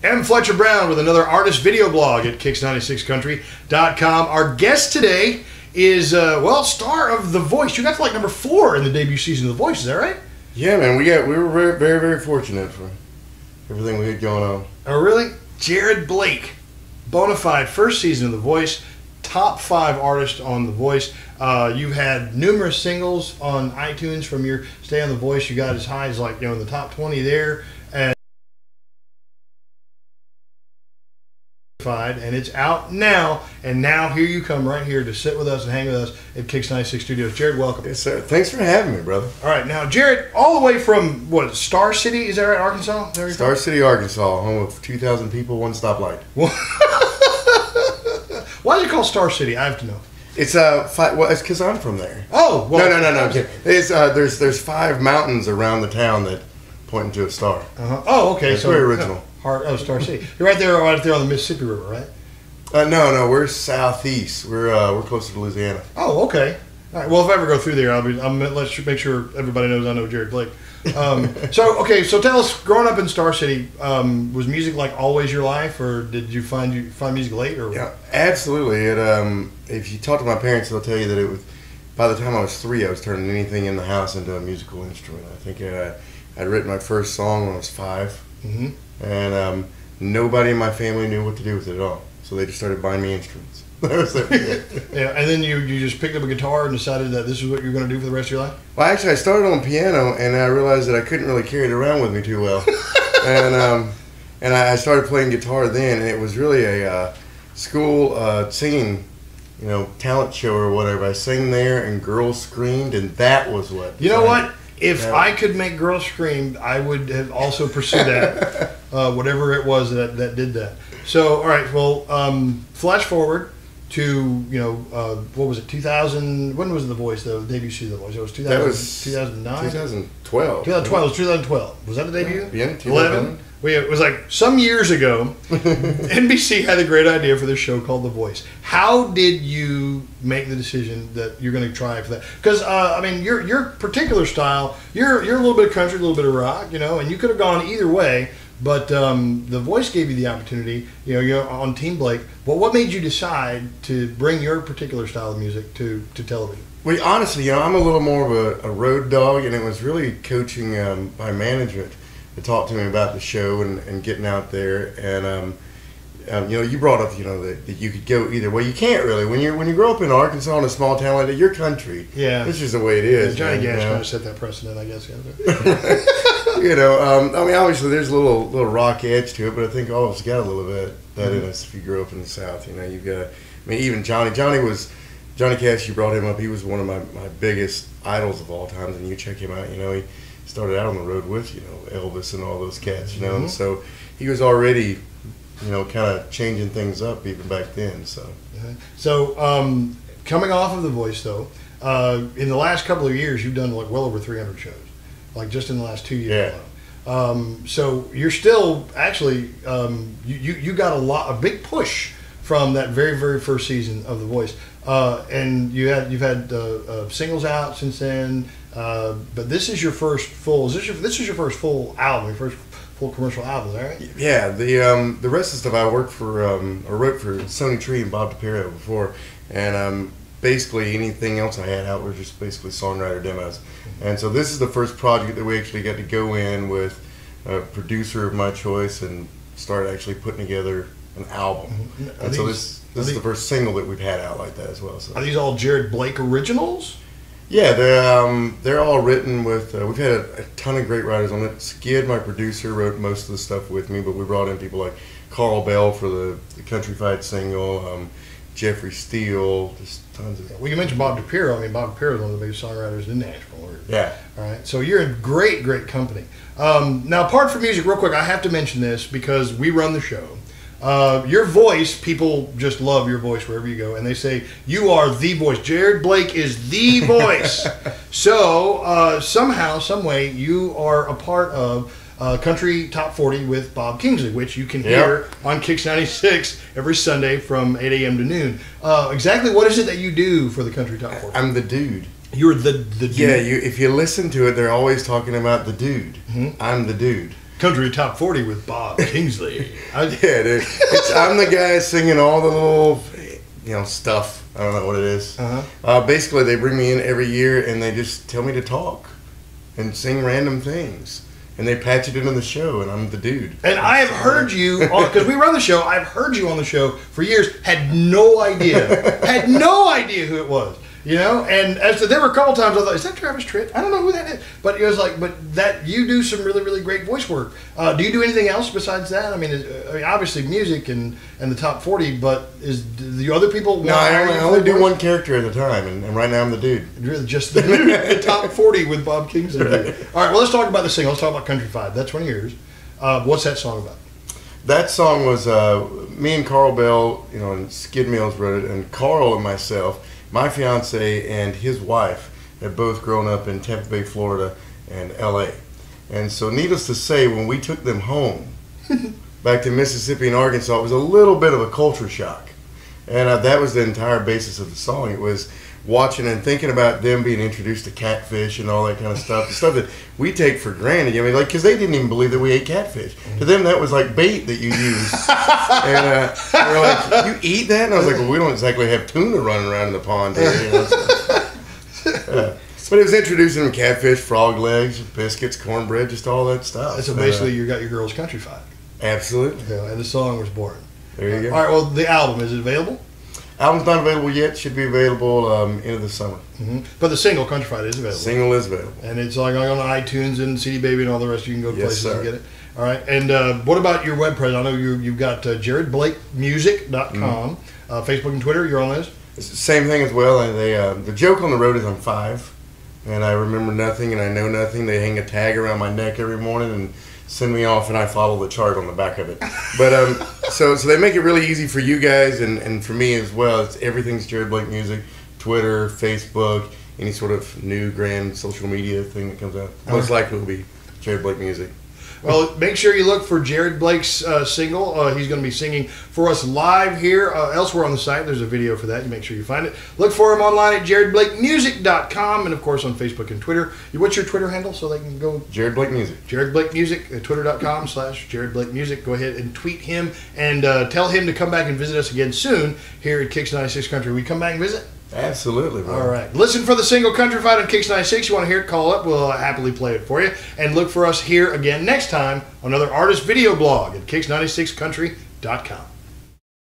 I'm Fletcher Brown with another artist video blog at KIX96country.com. Our guest today is, well, star of The Voice. You got to like number 4 in the debut season of The Voice, is that right? Yeah, man, we were very, very, very fortunate for everything we had going on. Oh, really? Jared Blake, bona fide first season of The Voice, top 5 artist on The Voice. You've had numerous singles on iTunes from your stay on The Voice. You got as high as like, in the top 20 there. And it's out now, and now here you come right here to sit with us and hang with us at KIX96 Studios. Jared, welcome. Yes, sir. Thanks for having me, brother. All right, now Jared, all the way from what, Star City, is that right, Arkansas? Star City, Arkansas, home of 2,000 people, one stoplight. Why is it called Star City? I have to know. It's it's because I'm from there. Oh, well, no. Okay. It's there's 5 mountains around the town that point to a star. Oh, okay. It's very original. Star City. You're right there on the Mississippi River, right? No, we're southeast. We're closer to Louisiana. Oh, okay. All right. Well, if I ever go through there, let's make sure everybody knows I know Jared Blake. So tell us, growing up in Star City, was music like always your life, or did you find music late? Or yeah, absolutely. If you talk to my parents, they'll tell you that it was by the time I was 3, I was turning anything in the house into a musical instrument. I think I'd written my first song when I was 5. Mm-hmm. And nobody in my family knew what to do with it at all. So they just started buying me instruments. That was it. Yeah, and then you just picked up a guitar and decided that this is what you're going to do for the rest of your life? Well, actually, I started on piano, and I realized that I couldn't really carry it around with me too well. and I started playing guitar then, and it was really a school singing, talent show or whatever. I sang there, and girls screamed, and that was what. You know what? If I could make girls scream, I would have also pursued that, whatever it was that did that. So, all right, well, flash forward to, what was it, 2000, when was The Voice, the debut season of The Voice? It was 2009? 2012. 2012, it was 2012. Was that the debut? Yeah, 2011? It was like some years ago, NBC had a great idea for this show called The Voice. How did you make the decision that you're going to try for that? Because, your particular style, you're a little bit of country, a little bit of rock, and you could have gone either way, but The Voice gave you the opportunity, you're on Team Blake. But what made you decide to bring your particular style of music to television? Well, honestly, I'm a little more of a road dog, and it was really coaching by management to talk to me about the show and getting out there. And you brought up that you could go either way. You can't really when you grow up in Arkansas in a small town like that. Your country, yeah, this is the way it is. Yeah, Johnny Gas kind of set that precedent, I guess. Obviously there's a little rock edge to it, but I think all of us got a little bit that in us. If you grew up in the South, you've got. Even Johnny Cash. You brought him up. He was one of my biggest idols of all times, and you check him out. He started out on the road with Elvis and all those cats, and so he was already kind of changing things up even back then. So coming off of The Voice, though, in the last couple of years you've done well over 300 shows, like just in the last 2 years. Yeah. So you're still actually you got a big push from that very, very first season of The Voice, and you've had singles out since then. But this is your first full. This is your first full album, your first full commercial album, right? Yeah. The rest of the stuff I worked for or wrote for Sony Tree and Bob DiPiero before, and basically anything else I had out were just basically songwriter demos. And so this is the first project that we actually got to go in with a producer of my choice and start actually putting together an album. And so this is the first single that we've had out like that as well. So. Are these all Jared Blake originals? Yeah, they're all written with. We've had a ton of great writers on it. Skid, my producer, wrote most of the stuff with me, but we brought in people like Carl Bell for the Country Fight single, Jeffrey Steele, just tons of. Well, you mentioned Bob DiPiero. Bob DiPiero is one of the biggest songwriters in Nashville. Yeah. All right, so you're in great, great company. Now, apart from music, real quick, I have to mention this because we run the show. Your voice, people just love your voice wherever you go, and they say you are the voice. Jared Blake is the voice. So somehow, some way, you are a part of Country Top 40 with Bob Kingsley, which you can hear on KIX96 every Sunday from 8 a.m. to noon. Exactly what is it that you do for the Country Top 40? I'm the dude. You're the dude? Yeah, if you listen to it, they're always talking about the dude. I'm the dude. Country Top 40 with Bob Kingsley. Yeah, dude. I'm the guy singing all the little, stuff. I don't know what it is. Basically, they bring me in every year and they just tell me to talk and sing random things. And they patch it into the show, and I'm the dude. And I have heard you, because we run the show, I've heard you on the show for years, had no idea who it was. And there were a couple times I thought, is that Travis Tritt? I don't know who that is. But it was like, that you do some really, really great voice work. Do you do anything else besides that? I mean, obviously music and the top 40, but is the other people? No, I only do one character at a time, and right now I'm the dude. Really, just the dude. The top 40 with Bob Kingsley. All right, well, let's talk about the single. Let's talk about Country 5. That's one of yours. What's that song about? That song was me and Carl Bell, and Skid Mills wrote it, and Carl and myself. My fiance and his wife had both grown up in Tampa Bay, Florida, and L.A. And so, needless to say, when we took them home back to Mississippi and Arkansas, it was a little bit of a culture shock. And that was the entire basis of the song. It was watching and thinking about them being introduced to catfish and all that kind of stuff, the stuff that we take for granted. I mean, because they didn't even believe that we ate catfish. To them, that was like bait that you use. And they were like, "You eat that?" And I was like, "Well, we don't exactly have tuna running around in the pond here." But it was introducing them catfish, frog legs, biscuits, cornbread, just all that stuff. So basically, you got your girls Country 5. Absolutely. Yeah, and the song was born. There you go. All right, well, the album, is it available? Album's not available yet. Should be available into the summer. But the single, Country 5, is available. Single is available. And it's like on iTunes and CD Baby and all the rest. You can go to places sir. and get it. All right. And what about your web presence? I know you've got JaredBlakeMusic.com. Facebook and Twitter, you're on those? It's the same thing as well. And the joke on the road is I'm 5. And I remember nothing and I know nothing. They hang a tag around my neck every morning and send me off, and I follow the chart on the back of it. But so they make it really easy for you guys and for me as well. Everything's Jared Blake Music, Twitter, Facebook, any sort of new grand social media thing that comes out. Most likely will be Jared Blake Music. Well, make sure you look for Jared Blake's single. He's going to be singing for us live here. Elsewhere on the site, there's a video for that. You make sure you find it. Look for him online at JaredBlakeMusic.com and, of course, on Facebook and Twitter. What's your Twitter handle so they can go? Jared Blake Music. Jared Blake Music, Twitter.com/Jared Blake Music. Go ahead and tweet him and tell him to come back and visit us again soon here at KIX96 Country. Will you come back and visit? Absolutely, bro. All right. Listen for the single Country 5 on KIX96. You want to hear it, call up. We'll happily play it for you. And look for us here again next time on another artist video blog at KIX96Country.com.